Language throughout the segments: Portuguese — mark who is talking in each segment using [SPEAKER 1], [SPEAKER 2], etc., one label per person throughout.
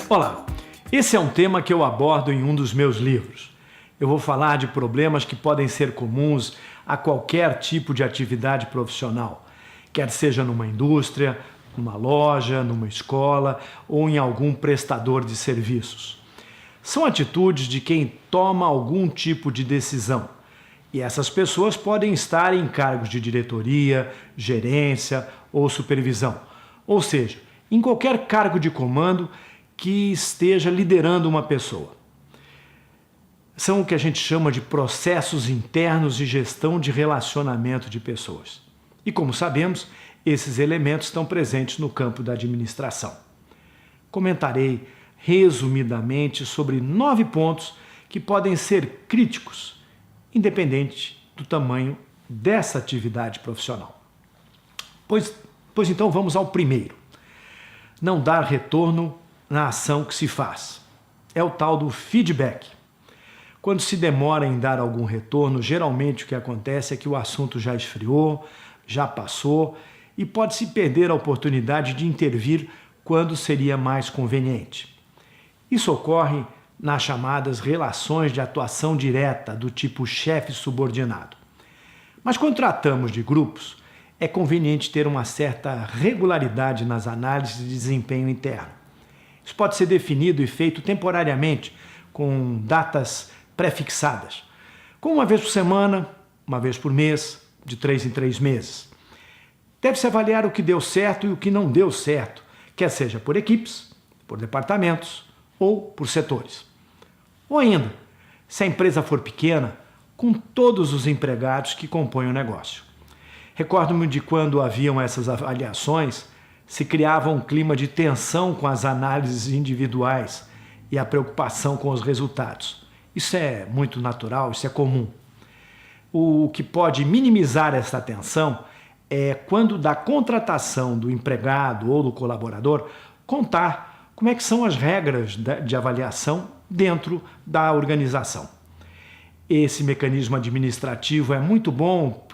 [SPEAKER 1] Olá, esse é um tema que eu abordo em um dos meus livros. Eu vou falar de problemas que podem ser comuns a qualquer tipo de atividade profissional, quer seja numa indústria, numa loja, numa escola ou em algum prestador de serviços. São atitudes de quem toma algum tipo de decisão. E essas pessoas podem estar em cargos de diretoria, gerência ou supervisão. Ou seja, em qualquer cargo de comando que esteja liderando uma pessoa. São o que a gente chama de processos internos de gestão de relacionamento de pessoas. E como sabemos, esses elementos estão presentes no campo da administração. Comentarei resumidamente sobre 9 pontos que podem ser críticos, independente do tamanho dessa atividade profissional. Pois então vamos ao primeiro. Não dar retorno na ação que se faz. É o tal do feedback. Quando se demora em dar algum retorno, geralmente o que acontece é que o assunto já esfriou, já passou e pode-se perder a oportunidade de intervir quando seria mais conveniente. Isso ocorre nas chamadas relações de atuação direta, do tipo chefe subordinado. Mas quando tratamos de grupos, é conveniente ter uma certa regularidade nas análises de desempenho interno. Isso pode ser definido e feito temporariamente, com datas pré-fixadas, como uma vez por semana, uma vez por mês, de 3 em 3 meses. Deve-se avaliar o que deu certo e o que não deu certo, quer seja por equipes, por departamentos ou por setores. Ou ainda, se a empresa for pequena, com todos os empregados que compõem o negócio. Recordo-me de quando haviam essas avaliações, se criava um clima de tensão com as análises individuais e a preocupação com os resultados. Isso é muito natural, isso é comum. O que pode minimizar essa tensão é quando da contratação do empregado ou do colaborador contar como é que são as regras de avaliação dentro da organização. Esse mecanismo administrativo é muito bom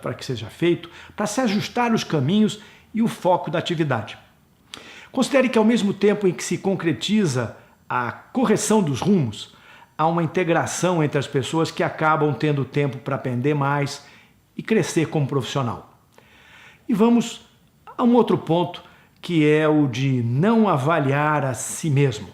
[SPEAKER 1] para que seja feito para se ajustar os caminhos e o foco da atividade. Considere que ao mesmo tempo em que se concretiza a correção dos rumos, há uma integração entre as pessoas que acabam tendo tempo para aprender mais e crescer como profissional. E vamos a um outro ponto, que é o de não avaliar a si mesmo.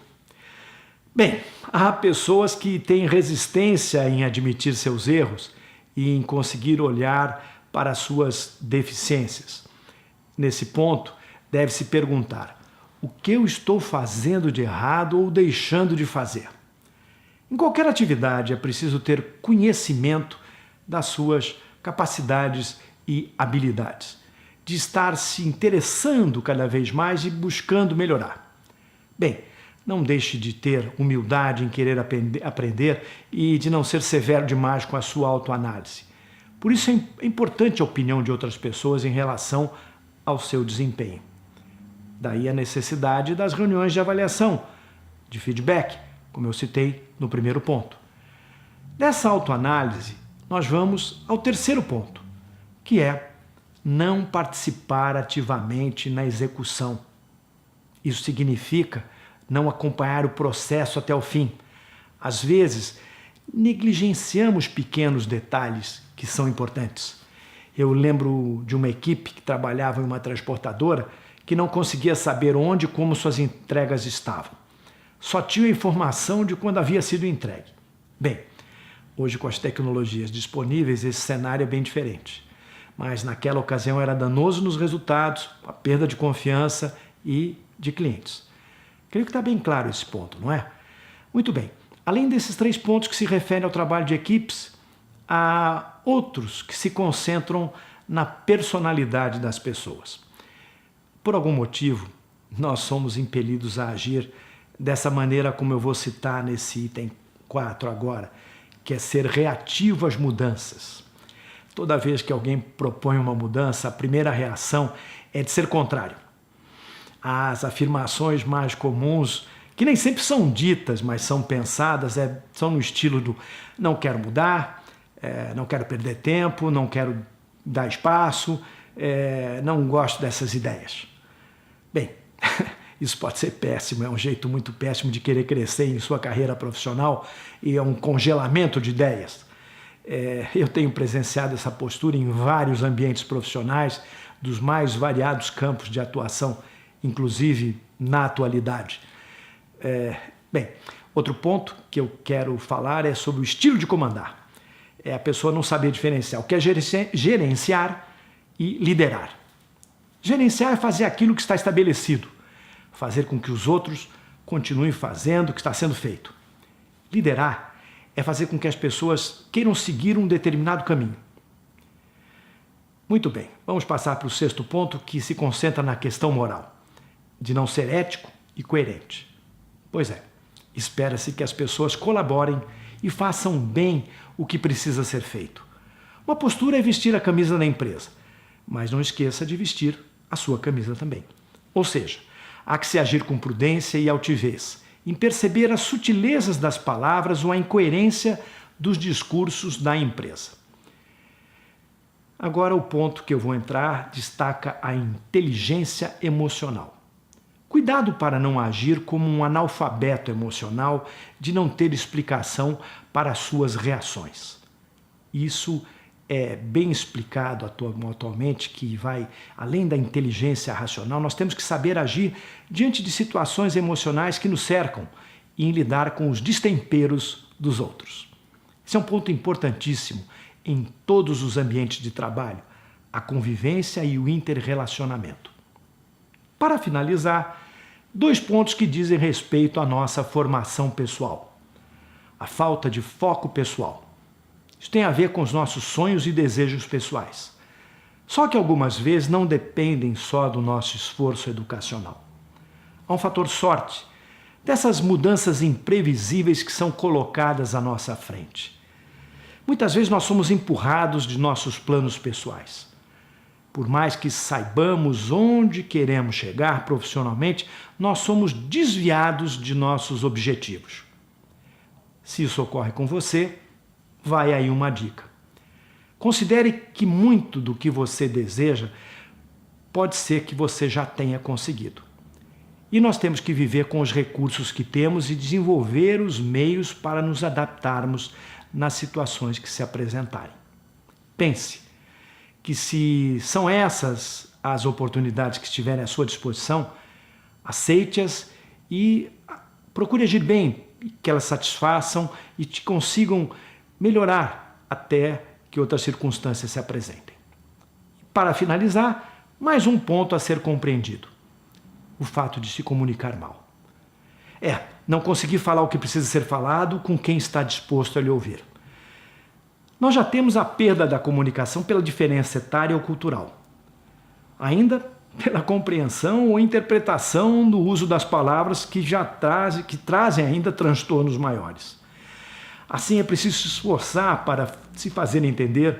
[SPEAKER 1] Bem, há pessoas que têm resistência em admitir seus erros e em conseguir olhar para as suas deficiências. Nesse ponto, deve-se perguntar: o que eu estou fazendo de errado ou deixando de fazer? Em qualquer atividade é preciso ter conhecimento das suas capacidades e habilidades, de estar se interessando cada vez mais e buscando melhorar. Bem, não deixe de ter humildade em querer aprender e de não ser severo demais com a sua autoanálise. Por isso é importante a opinião de outras pessoas em relação ao seu desempenho. Daí a necessidade das reuniões de avaliação, de feedback, como eu citei no primeiro ponto. Dessa autoanálise, nós vamos ao terceiro ponto, que é não participar ativamente na execução. Isso significa não acompanhar o processo até o fim. Às vezes, negligenciamos pequenos detalhes que são importantes. Eu lembro de uma equipe que trabalhava em uma transportadora que não conseguia saber onde e como suas entregas estavam. Só tinha informação de quando havia sido entregue. Bem, hoje com as tecnologias disponíveis, esse cenário é bem diferente. Mas naquela ocasião era danoso nos resultados, a perda de confiança e de clientes. Creio que está bem claro esse ponto, não é? Muito bem. Além desses 3 pontos que se referem ao trabalho de equipes, há outros que se concentram na personalidade das pessoas. Por algum motivo, nós somos impelidos a agir dessa maneira como eu vou citar nesse item 4 agora, que é ser reativo às mudanças. Toda vez que alguém propõe uma mudança, a primeira reação é de ser contrário. As afirmações mais comuns, que nem sempre são ditas, mas são pensadas, são no estilo do não quero mudar, não quero perder tempo, não quero dar espaço, não gosto dessas ideias. Bem, Isso pode ser péssimo, é um jeito muito péssimo de querer crescer em sua carreira profissional e é um congelamento de ideias. Eu tenho presenciado essa postura em vários ambientes profissionais, dos mais variados campos de atuação, inclusive na atualidade. Bem, outro ponto que eu quero falar é sobre o estilo de comandar. É a pessoa não saber diferenciar o que é gerenciar e liderar. Gerenciar é fazer aquilo que está estabelecido, fazer com que os outros continuem fazendo o que está sendo feito. Liderar é fazer com que as pessoas queiram seguir um determinado caminho. Muito bem, vamos passar para o sexto ponto, que se concentra na questão moral, de não ser ético e coerente. Pois é, espera-se que as pessoas colaborem e façam bem o que precisa ser feito. Uma postura é vestir a camisa da empresa, mas não esqueça de vestir a sua camisa também. Ou seja, há que se agir com prudência e altivez, em perceber as sutilezas das palavras ou a incoerência dos discursos da empresa. Agora o ponto que eu vou entrar destaca a inteligência emocional. Cuidado para não agir como um analfabeto emocional de não ter explicação para as suas reações. Isso é bem explicado atualmente, que vai além da inteligência racional. Nós temos que saber agir diante de situações emocionais que nos cercam e em lidar com os destemperos dos outros. Esse é um ponto importantíssimo em todos os ambientes de trabalho, a convivência e o interrelacionamento. Para finalizar, 2 pontos que dizem respeito à nossa formação pessoal. A falta de foco pessoal. Isso tem a ver com os nossos sonhos e desejos pessoais. Só que algumas vezes não dependem só do nosso esforço educacional. Há um fator sorte, dessas mudanças imprevisíveis que são colocadas à nossa frente. Muitas vezes nós somos empurrados de nossos planos pessoais. Por mais que saibamos onde queremos chegar profissionalmente, nós somos desviados de nossos objetivos. Se isso ocorre com você, vai aí uma dica. Considere que muito do que você deseja pode ser que você já tenha conseguido. E nós temos que viver com os recursos que temos e desenvolver os meios para nos adaptarmos nas situações que se apresentarem. Pense que se são essas as oportunidades que estiverem à sua disposição, aceite-as e procure agir bem, que elas satisfaçam e te consigam melhorar até que outras circunstâncias se apresentem. Para finalizar, mais um ponto a ser compreendido: o fato de se comunicar mal. Não conseguir falar o que precisa ser falado com quem está disposto a lhe ouvir. Nós já temos a perda da comunicação pela diferença etária ou cultural. Ainda pela compreensão ou interpretação do uso das palavras que trazem ainda transtornos maiores. Assim, é preciso se esforçar para se fazer entender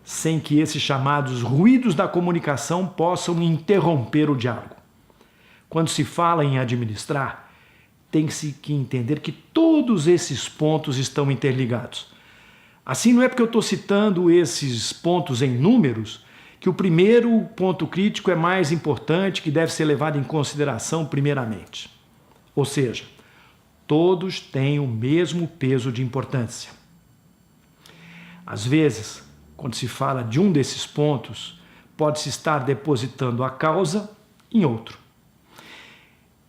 [SPEAKER 1] sem que esses chamados ruídos da comunicação possam interromper o diálogo. Quando se fala em administrar, tem-se que entender que todos esses pontos estão interligados. Assim, não é porque eu estou citando esses pontos em números que o primeiro ponto crítico é mais importante, que deve ser levado em consideração primeiramente. Ou seja, todos têm o mesmo peso de importância. Às vezes, quando se fala de um desses pontos, pode-se estar depositando a causa em outro.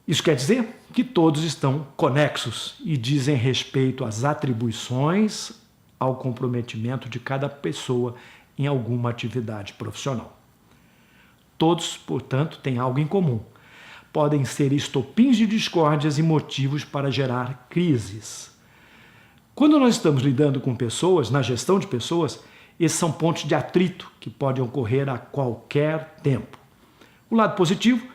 [SPEAKER 1] Isso quer dizer que todos estão conexos e dizem respeito às atribuições, ao comprometimento de cada pessoa em alguma atividade profissional. Todos, portanto, têm algo em comum. Podem ser estopins de discórdias e motivos para gerar crises. Quando nós estamos lidando com pessoas, na gestão de pessoas, esses são pontos de atrito que podem ocorrer a qualquer tempo. O lado positivo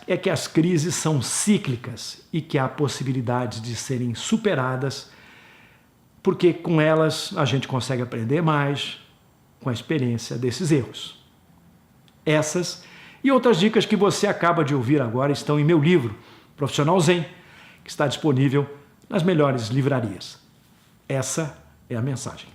[SPEAKER 1] é que as crises são cíclicas e que há possibilidades de serem superadas, porque com elas a gente consegue aprender mais com a experiência desses erros. Essas e outras dicas que você acaba de ouvir agora estão em meu livro, Profissional Zen, que está disponível nas melhores livrarias. Essa é a mensagem.